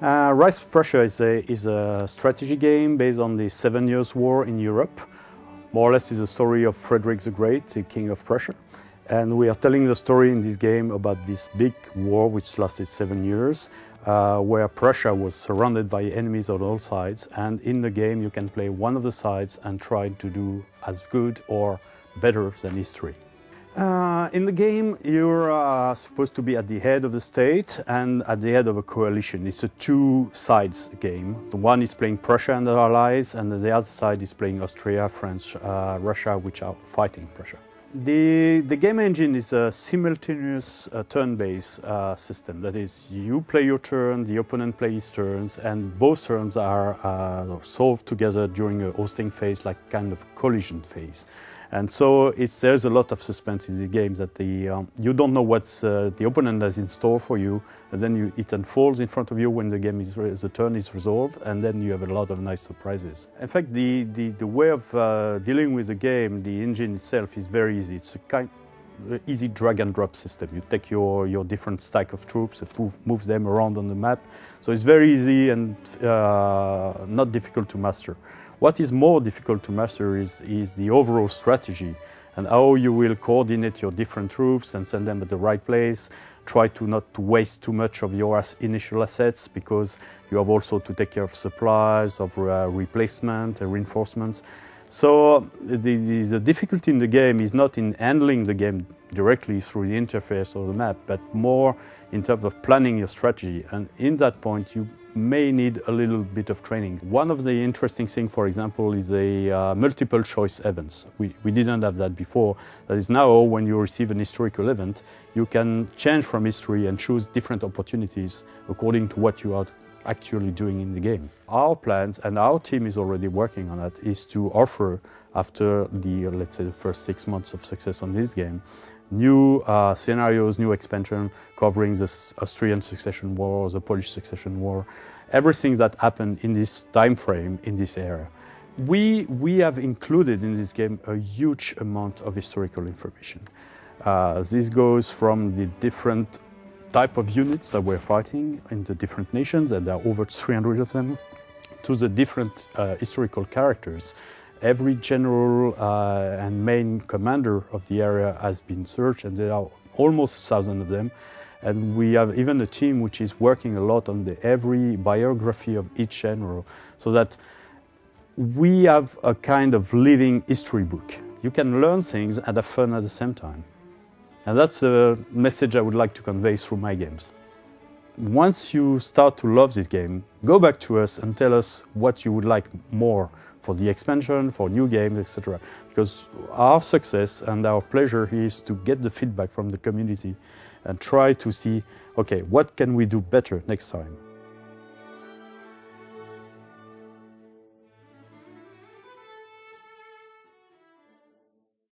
Rise of Prussia is a strategy game based on the 7 Years' War in Europe. More or less is a story of Frederick the Great, the King of Prussia. And we are telling the story in this game about this big war which lasted 7 years, where Prussia was surrounded by enemies on all sides. And in the game you can play one of the sides and try to do as good or better than history. In the game, you're supposed to be at the head of the state and at the head of a coalition. It's a two-sides game. The one is playing Prussia and their allies, and the other side is playing Austria, France, Russia, which are fighting Prussia. The game engine is a simultaneous turn-based system. That is, you play your turn, the opponent plays his turns, and both turns are solved together during a hosting phase, like kind of collision phase. And so there's a lot of suspense in the game that you don't know what the opponent has in store for you, and then it unfolds in front of you when the turn is resolved, and then you have a lot of nice surprises. In fact, the way of dealing with the game, the engine itself, is very easy. It's a kind of easy drag and drop system. You take your different stack of troops and move them around on the map. So it's very easy and not difficult to master. What is more difficult to master is the overall strategy and how you will coordinate your different troops and send them at the right place. Try to not waste too much of your initial assets, because you have also to take care of supplies, of replacement and reinforcements. So the difficulty in the game is not in handling the game directly through the interface or the map, but more in terms of planning your strategy. And in that point, you may need a little bit of training. One of the interesting things, for example, is a multiple choice events. We didn't have that before. That is, now when you receive an historical event, you can change from history and choose different opportunities according to what you are actually doing in the game. Our plans, and our team is already working on that, is to offer, after let's say the first 6 months of success on this game, new scenarios, new expansion covering the Austrian Succession War, the Polish Succession War, everything that happened in this time frame, in this era. We have included in this game a huge amount of historical information. This goes from the different type of units that we're fighting in the different nations, and there are over 300 of them, to the different historical characters. Every general and main commander of the area has been searched, and there are almost 1,000 of them. And we have even a team which is working a lot on every biography of each general, so that we have a kind of living history book. You can learn things and have fun at the same time. And that's the message I would like to convey through my games. Once you start to love this game, go back to us and tell us what you would like more for the expansion, for new games, etc. Because our success and our pleasure is to get the feedback from the community and try to see, okay, what can we do better next time?